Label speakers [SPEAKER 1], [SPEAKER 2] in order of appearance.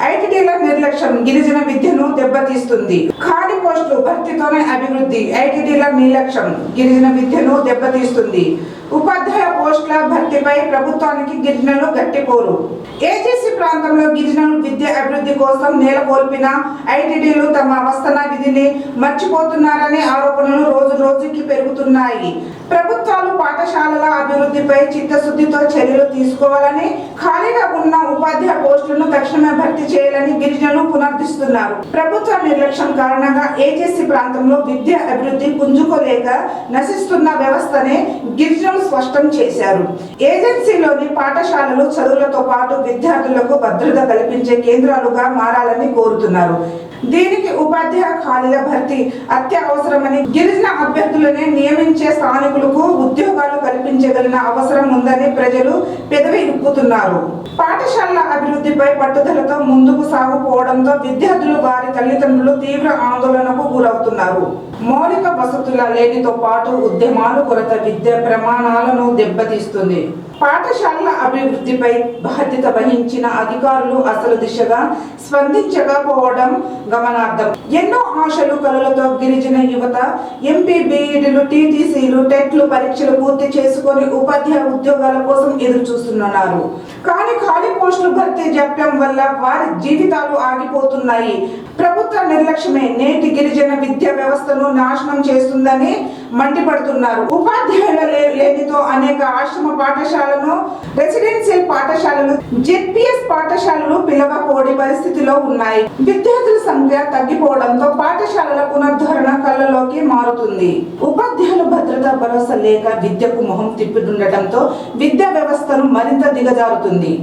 [SPEAKER 1] ఐటీడీల నిర్లక్ష్యం గిరిజన విద్యను దెబ్బతీస్తుంది. ఖాళీ పోస్టులు భర్తీతోనే అభివృద్ధి. ఐటీడీల నిర్లక్ష్యం గిరిజన విద్యను దెబ్బతీస్తుంది. ఉపాధ్యాయ పోస్టుల భర్తీపై ప్రభుత్వానికి గిరిజనులు గట్టిపోరు. ఏజెన్సీ ప్రాంతంలో గిరిజనులు విద్య అభివృద్ధి కోసం నెలకొల్పిన ఐటీడీలు తమ అవస్థన విధిని మర్చిపోతున్నారనే ఆరోపణలు రోజు రోజుకి పెరుగుతున్నాయి. ప్రభుత్వాలు పాఠశాలల అభివృద్ధిపై చిత్తశుద్ధితో చర్యలు తీసుకోవాలని, ఖాళీగా ఉన్న ఉపాధ్యాయ పోస్టులను తక్షణమే భర్తీ చేయాలని గిరిజనులు పునరుద్ధరిస్తున్నారు. ప్రభుత్వ నిర్లక్ష్యం కారణంగా ఏజెన్సీ ప్రాంతంలో విద్య అభివృద్ధి పుంజుకోలేక నశిస్తున్న వ్యవస్థనే గిరిజనులు స్పష్టం చేశారు. ఏజెన్సీలోని పాఠశాలలు చదువులతో పాటు విద్యార్థులకు భద్రత కల్పించే కేంద్రాలుగా మారాలని కోరుతున్నారు. దీనికి ఉపాధ్యాయ ఖాళీల భర్తీ అత్యవసరమని, గిరిజన అభ్యర్థులనే నియమించే స్థానికులకు ఉద్యోగాలు కల్పించగలిగిన అవసరం ఉందని ప్రజలు పెదవి ఇప్పుతున్నారు. పాఠశాలల అభివృద్ధిపై పట్టుదలతో ముందుకు సాగుపోవడంతో విద్యార్థులు, వారి తల్లిదండ్రులు తీవ్ర ఆందోళనకు గురవుతున్నారు. మౌలిక వసతుల లేనితో పాటు ఉద్యమాలు కొరత విద్య ప్రమాణాలను దెబ్బతీస్తుంది. పాఠశాలల అభివృద్ధిపై బాధ్యత వహించిన అధికారులు అసలు దిశగా స్పందించకపోవడం గమనార్థం. ఎన్నో ఆశలు కలలతో గిరిజన యువత ఎంపీబీఈడీలు, టీటీసీలు, టెట్లు పరీక్షలు పూర్తి చేసుకొని ఉపాధ్యాయ ఉద్యోగాల కోసం ఎదురు చూస్తున్నారు. కానీ ఖాళీ పోస్టులు భర్తీ జాప్యం వల్ల వారి జీవితాలు ఆగిపోతున్నాయి. ప్రభుత్వ నిర్లక్ష్యమే నేటి గిరిజన విద్యా వ్యవస్థను నాశనం చేస్తుందని మండిపడుతున్నారు. ఉపాధ్యాయుల లేనితో అనేక ఆశ్రమ పాఠశాలను, రెసిడెన్షియల్ పాఠశాలలు, జెడ్పీఎస్ పాఠశాలలు పిలవకోడి పరిస్థితిలో ఉన్నాయి. విద్యార్థుల సంఖ్య తగ్గిపోవడంతో పాఠశాలల పునరుద్ధరణ కళ్ళలోకి మారుతుంది. ఉపాధ్యాయులు భద్రతా భరోసా లేక విద్యకు మొహం తిప్పుతుండటంతో విద్యా వ్యవస్థను మరింత దిగజారుతుంది.